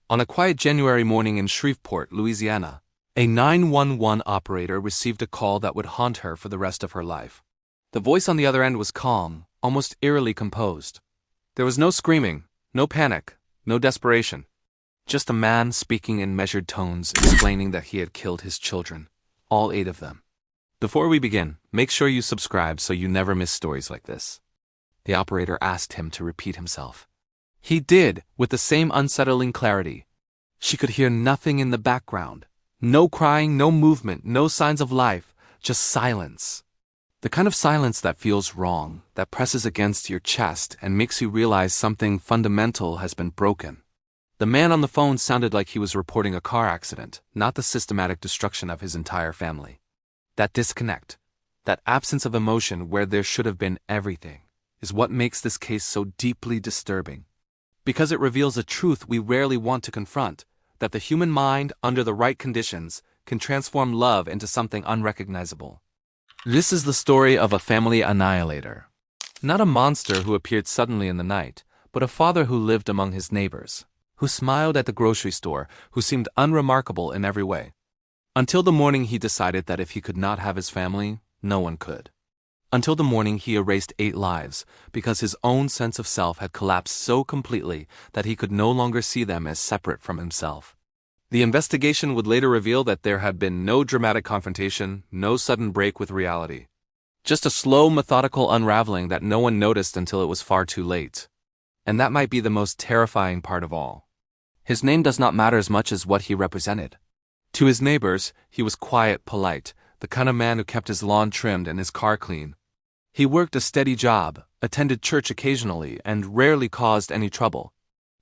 On a quiet January morning in Shreveport, Louisiana, a 911 operator received a call that would haunt her for the rest of her life. The voice on the other end was calm, almost eerily composed. There was no screaming, no panic, no desperation. Just a man speaking in measured tones, explaining that he had killed his children, all 8 of them. Before we begin, make sure you subscribe so you never miss stories like this. The operator asked him to repeat himself. He did, with the same unsettling clarity. She could hear nothing in the background. No crying, no movement, no signs of life, just silence. The kind of silence that feels wrong, that presses against your chest and makes you realize something fundamental has been broken. The man on the phone sounded like he was reporting a car accident, not the systematic destruction of his entire family. That disconnect, that absence of emotion where there should have been everything, is what makes this case so deeply disturbing. Because it reveals a truth we rarely want to confront, that the human mind, under the right conditions, can transform love into something unrecognizable. This is the story of a family annihilator. Not a monster who appeared suddenly in the night, but a father who lived among his neighbors, who smiled at the grocery store, who seemed unremarkable in every way. Until the morning he decided that if he could not have his family, no one could. Until the morning he erased 8 lives, because his own sense of self had collapsed so completely that he could no longer see them as separate from himself. The investigation would later reveal that there had been no dramatic confrontation, no sudden break with reality. Just a slow, methodical unraveling that no one noticed until it was far too late. And that might be the most terrifying part of all. His name does not matter as much as what he represented. To his neighbors, he was quiet, polite, the kind of man who kept his lawn trimmed and his car clean. He worked a steady job, attended church occasionally, and rarely caused any trouble.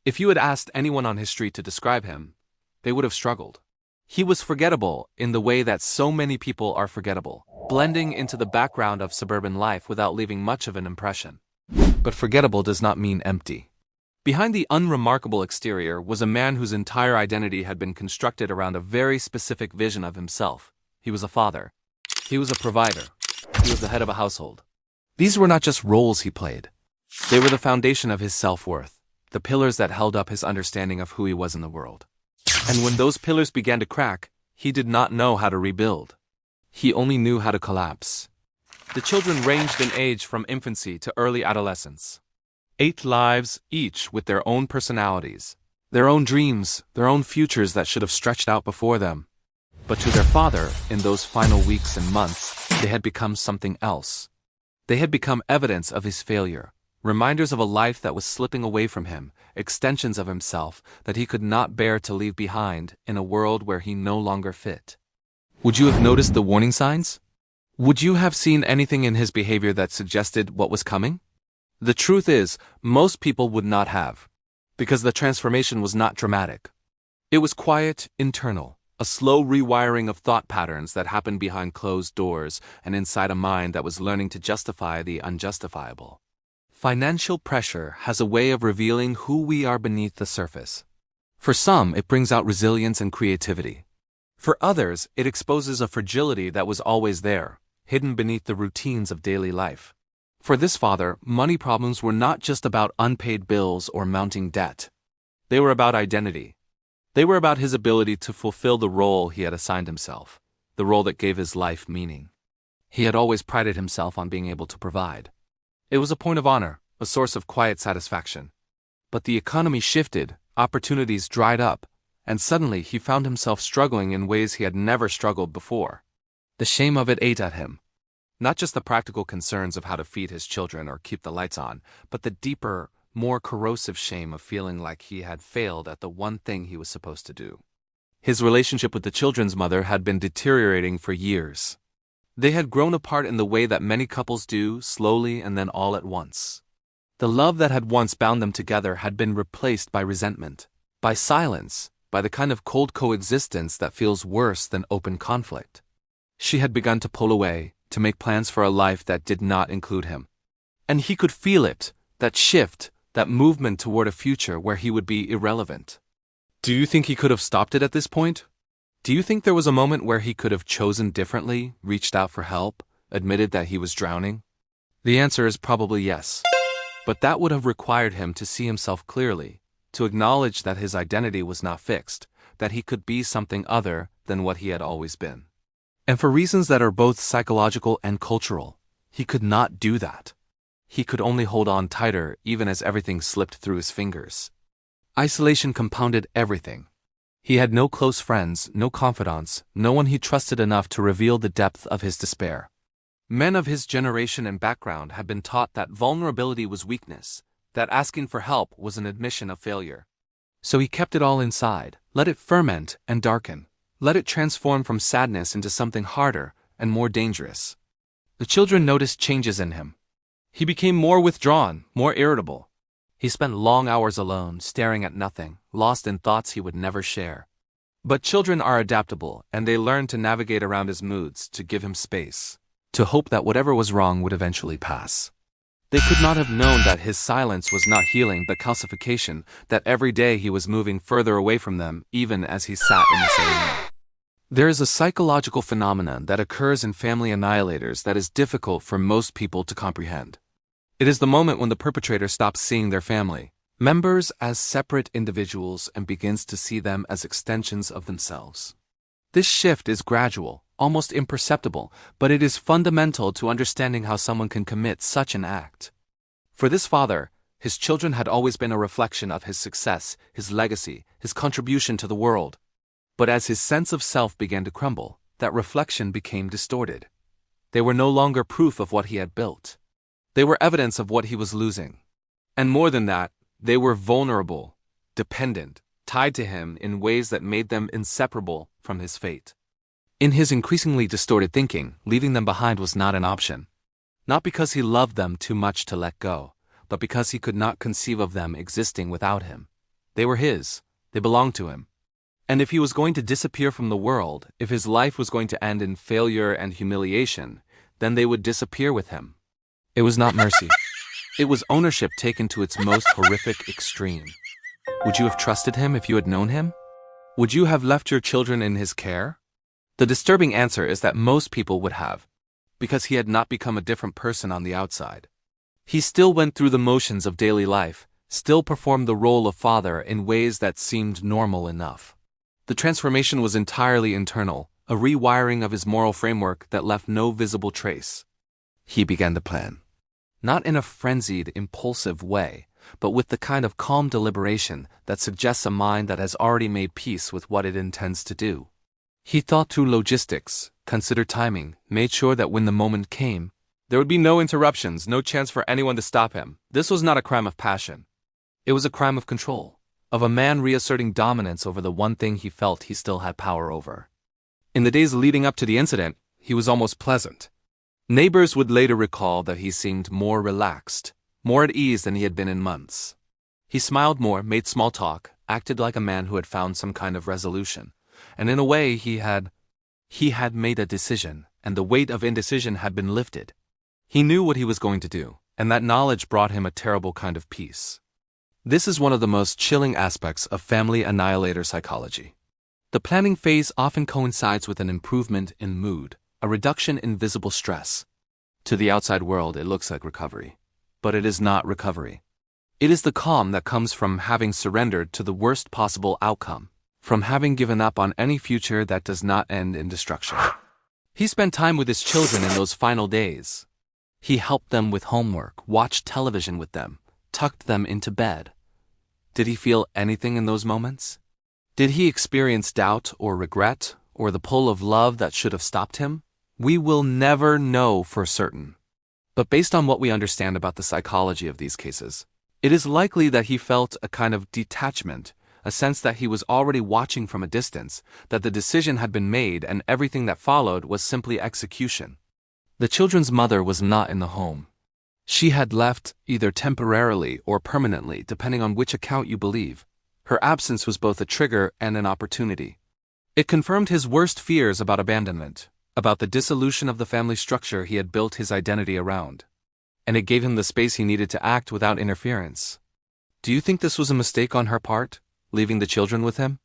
If you had asked anyone on his street to describe him, they would have struggled. He was forgettable in the way that so many people are forgettable, blending into the background of suburban life without leaving much of an impression. But forgettable does not mean empty. Behind the unremarkable exterior was a man whose entire identity had been constructed around a very specific vision of himself. He was a father. He was a provider. He was the head of a household. These were not just roles he played. They were the foundation of his self-worth, the pillars that held up his understanding of who he was in the world. And when those pillars began to crack, he did not know how to rebuild. He only knew how to collapse. The children ranged in age from infancy to early adolescence. 8 lives, each with their own personalities, their own dreams, their own futures that should have stretched out before them. But to their father, in those final weeks and months, they had become something else. They had become evidence of his failure, reminders of a life that was slipping away from him, extensions of himself that he could not bear to leave behind in a world where he no longer fit. Would you have noticed the warning signs? Would you have seen anything in his behavior that suggested what was coming? The truth is, most people would not have, because the transformation was not dramatic. It was quiet, internal. A slow rewiring of thought patterns that happened behind closed doors and inside a mind that was learning to justify the unjustifiable. Financial pressure has a way of revealing who we are beneath the surface. For some, it brings out resilience and creativity. For others, it exposes a fragility that was always there, hidden beneath the routines of daily life. For this father, money problems were not just about unpaid bills or mounting debt. They were about identity. They were about his ability to fulfill the role he had assigned himself, the role that gave his life meaning. He had always prided himself on being able to provide. It was a point of honor, a source of quiet satisfaction. But the economy shifted, opportunities dried up, and suddenly he found himself struggling in ways he had never struggled before. The shame of it ate at him. Not just the practical concerns of how to feed his children or keep the lights on, but the deeper, more corrosive shame of feeling like he had failed at the one thing he was supposed to do. His relationship with the children's mother had been deteriorating for years. They had grown apart in the way that many couples do, slowly and then all at once. The love that had once bound them together had been replaced by resentment, by silence, by the kind of cold coexistence that feels worse than open conflict. She had begun to pull away, to make plans for a life that did not include him. And he could feel it, that shift, that movement toward a future where he would be irrelevant. Do you think he could have stopped it at this point? Do you think there was a moment where he could have chosen differently, reached out for help, admitted that he was drowning? The answer is probably yes. But that would have required him to see himself clearly, to acknowledge that his identity was not fixed, that he could be something other than what he had always been. And for reasons that are both psychological and cultural, he could not do that. He could only hold on tighter even as everything slipped through his fingers. Isolation compounded everything. He had no close friends, no confidants, no one he trusted enough to reveal the depth of his despair. Men of his generation and background had been taught that vulnerability was weakness, that asking for help was an admission of failure. So he kept it all inside, let it ferment and darken, let it transform from sadness into something harder and more dangerous. The children noticed changes in him. He became more withdrawn, more irritable. He spent long hours alone, staring at nothing, lost in thoughts he would never share. But children are adaptable, and they learned to navigate around his moods, to give him space, to hope that whatever was wrong would eventually pass. They could not have known that his silence was not healing but calcification, that every day he was moving further away from them even as he sat in the same room. There is a psychological phenomenon that occurs in family annihilators that is difficult for most people to comprehend. It is the moment when the perpetrator stops seeing their family members as separate individuals and begins to see them as extensions of themselves. This shift is gradual, almost imperceptible, but it is fundamental to understanding how someone can commit such an act. For this father, his children had always been a reflection of his success, his legacy, his contribution to the world. But as his sense of self began to crumble, that reflection became distorted. They were no longer proof of what he had built. They were evidence of what he was losing. And more than that, they were vulnerable, dependent, tied to him in ways that made them inseparable from his fate. In his increasingly distorted thinking, leaving them behind was not an option. Not because he loved them too much to let go, but because he could not conceive of them existing without him. They were his. They belonged to him. And if he was going to disappear from the world, if his life was going to end in failure and humiliation, then they would disappear with him. It was not mercy. It was ownership taken to its most horrific extreme. Would you have trusted him if you had known him? Would you have left your children in his care? The disturbing answer is that most people would have, because he had not become a different person on the outside. He still went through the motions of daily life, still performed the role of father in ways that seemed normal enough. The transformation was entirely internal, a rewiring of his moral framework that left no visible trace. He began to plan. Not in a frenzied, impulsive way, but with the kind of calm deliberation that suggests a mind that has already made peace with what it intends to do. He thought through logistics, considered timing, made sure that when the moment came, there would be no interruptions, no chance for anyone to stop him. This was not a crime of passion. It was a crime of control, of a man reasserting dominance over the one thing he felt he still had power over. In the days leading up to the incident, he was almost pleasant. Neighbors would later recall that he seemed more relaxed, more at ease than he had been in months. He smiled more, made small talk, acted like a man who had found some kind of resolution. And in a way he had made a decision, and the weight of indecision had been lifted. He knew what he was going to do, and that knowledge brought him a terrible kind of peace. This is one of the most chilling aspects of family annihilator psychology. The planning phase often coincides with an improvement in mood, a reduction in visible stress. To the outside world, it looks like recovery. But it is not recovery. It is the calm that comes from having surrendered to the worst possible outcome, from having given up on any future that does not end in destruction. He spent time with his children in those final days. He helped them with homework, watched television with them, tucked them into bed. Did he feel anything in those moments? Did he experience doubt or regret, or the pull of love that should have stopped him? We will never know for certain. But based on what we understand about the psychology of these cases, it is likely that he felt a kind of detachment, a sense that he was already watching from a distance, that the decision had been made and everything that followed was simply execution. The children's mother was not in the home. She had left, either temporarily or permanently, depending on which account you believe. Her absence was both a trigger and an opportunity. It confirmed his worst fears about abandonment, about the dissolution of the family structure he had built his identity around. And it gave him the space he needed to act without interference. Do you think this was a mistake on her part, leaving the children with him?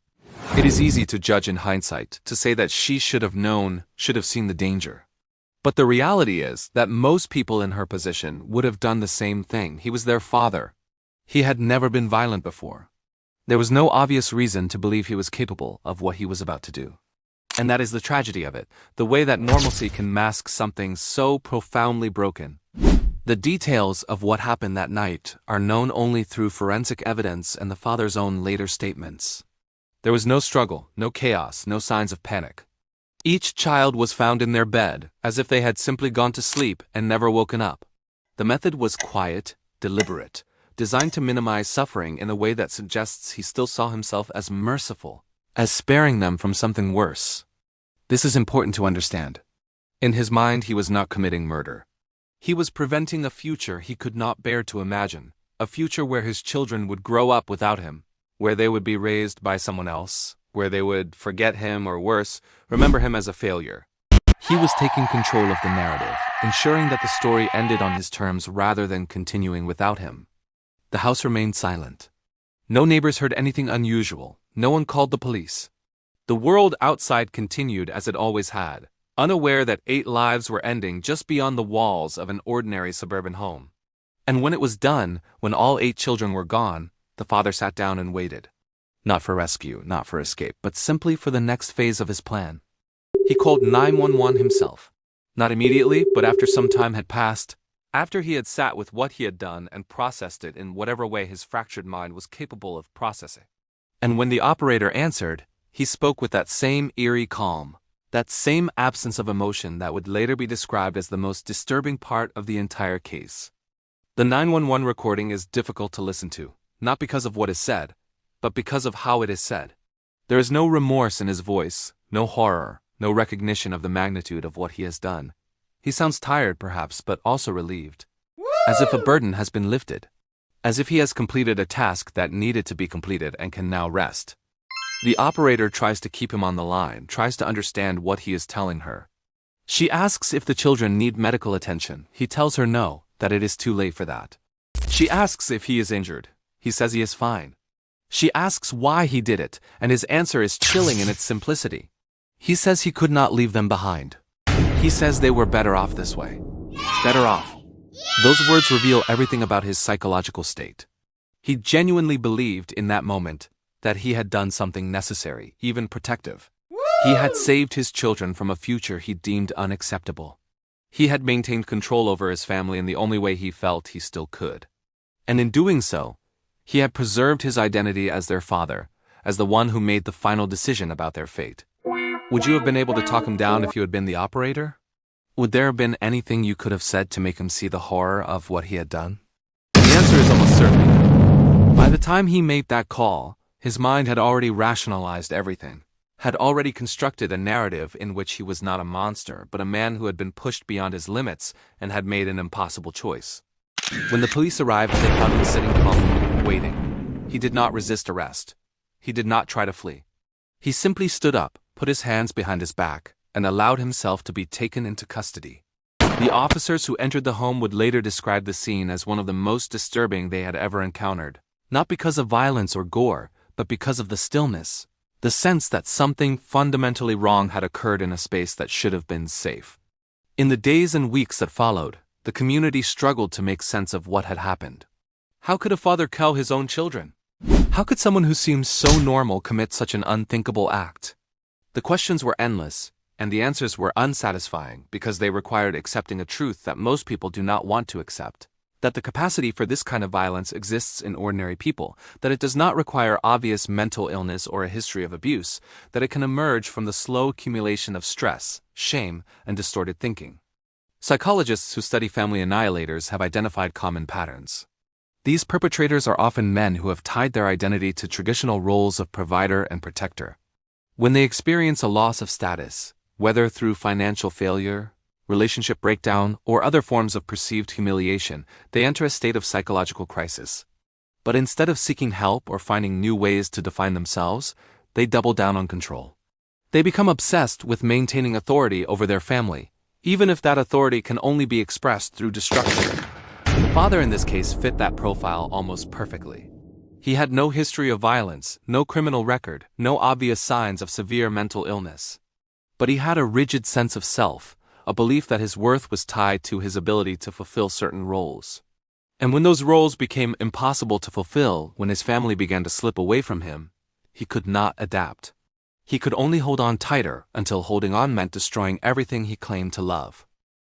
It is easy to judge in hindsight, to say that she should have known, should have seen the danger. But the reality is that most people in her position would have done the same thing. He was their father. He had never been violent before. There was no obvious reason to believe he was capable of what he was about to do. And that is the tragedy of it, the way that normalcy can mask something so profoundly broken. The details of what happened that night are known only through forensic evidence and the father's own later statements. There was no struggle, no chaos, no signs of panic. Each child was found in their bed, as if they had simply gone to sleep and never woken up. The method was quiet, deliberate, designed to minimize suffering in a way that suggests he still saw himself as merciful, as sparing them from something worse. This is important to understand. In his mind, he was not committing murder. He was preventing a future he could not bear to imagine, a future where his children would grow up without him, where they would be raised by someone else, where they would forget him or worse, remember him as a failure. He was taking control of the narrative, ensuring that the story ended on his terms rather than continuing without him. The house remained silent. No neighbors heard anything unusual. No one called the police. The world outside continued as it always had, unaware that 8 lives were ending just beyond the walls of an ordinary suburban home. And when it was done, when all 8 children were gone, the father sat down and waited. Not for rescue, not for escape, but simply for the next phase of his plan. He called 911 himself. Not immediately, but after some time had passed, after he had sat with what he had done and processed it in whatever way his fractured mind was capable of processing. And when the operator answered, he spoke with that same eerie calm, that same absence of emotion that would later be described as the most disturbing part of the entire case. The 911 recording is difficult to listen to, not because of what is said, but because of how it is said. There is no remorse in his voice, no horror, no recognition of the magnitude of what he has done. He sounds tired, perhaps, but also relieved. As if a burden has been lifted. As if he has completed a task that needed to be completed and can now rest. The operator tries to keep him on the line, tries to understand what he is telling her. She asks if the children need medical attention. He tells her no, that it is too late for that. She asks if he is injured. He says he is fine. She asks why he did it, and his answer is chilling in its simplicity. He says he could not leave them behind. He says they were better off this way. Better off. Those words reveal everything about his psychological state. He genuinely believed in that moment that he had done something necessary, even protective. He had saved his children from a future he deemed unacceptable. He had maintained control over his family in the only way he felt he still could. And in doing so, he had preserved his identity as their father, as the one who made the final decision about their fate. Would you have been able to talk him down if you had been the operator? Would there have been anything you could have said to make him see the horror of what he had done? The answer is almost certain. By the time he made that call, his mind had already rationalized everything, had already constructed a narrative in which he was not a monster, but a man who had been pushed beyond his limits and had made an impossible choice. When the police arrived, they found him sitting calmly, waiting. He did not resist arrest. He did not try to flee. He simply stood up, put his hands behind his back, and allowed himself to be taken into custody. The officers who entered the home would later describe the scene as one of the most disturbing they had ever encountered, not because of violence or gore, but because of the stillness, the sense that something fundamentally wrong had occurred in a space that should have been safe. In the days and weeks that followed, the community struggled to make sense of what had happened. How could a father kill his own children? How could someone who seemed so normal commit such an unthinkable act? The questions were endless, and the answers were unsatisfying because they required accepting a truth that most people do not want to accept. That the capacity for this kind of violence exists in ordinary people, that it does not require obvious mental illness or a history of abuse, that it can emerge from the slow accumulation of stress, shame, and distorted thinking. Psychologists who study family annihilators have identified common patterns. These perpetrators are often men who have tied their identity to traditional roles of provider and protector. When they experience a loss of status, whether through financial failure, relationship breakdown, or other forms of perceived humiliation, they enter a state of psychological crisis. But instead of seeking help or finding new ways to define themselves, they double down on control. They become obsessed with maintaining authority over their family, even if that authority can only be expressed through destruction. The father in this case fit that profile almost perfectly. He had no history of violence, no criminal record, no obvious signs of severe mental illness. But he had a rigid sense of self, a belief that his worth was tied to his ability to fulfill certain roles. And when those roles became impossible to fulfill, when his family began to slip away from him, he could not adapt. He could only hold on tighter until holding on meant destroying everything he claimed to love.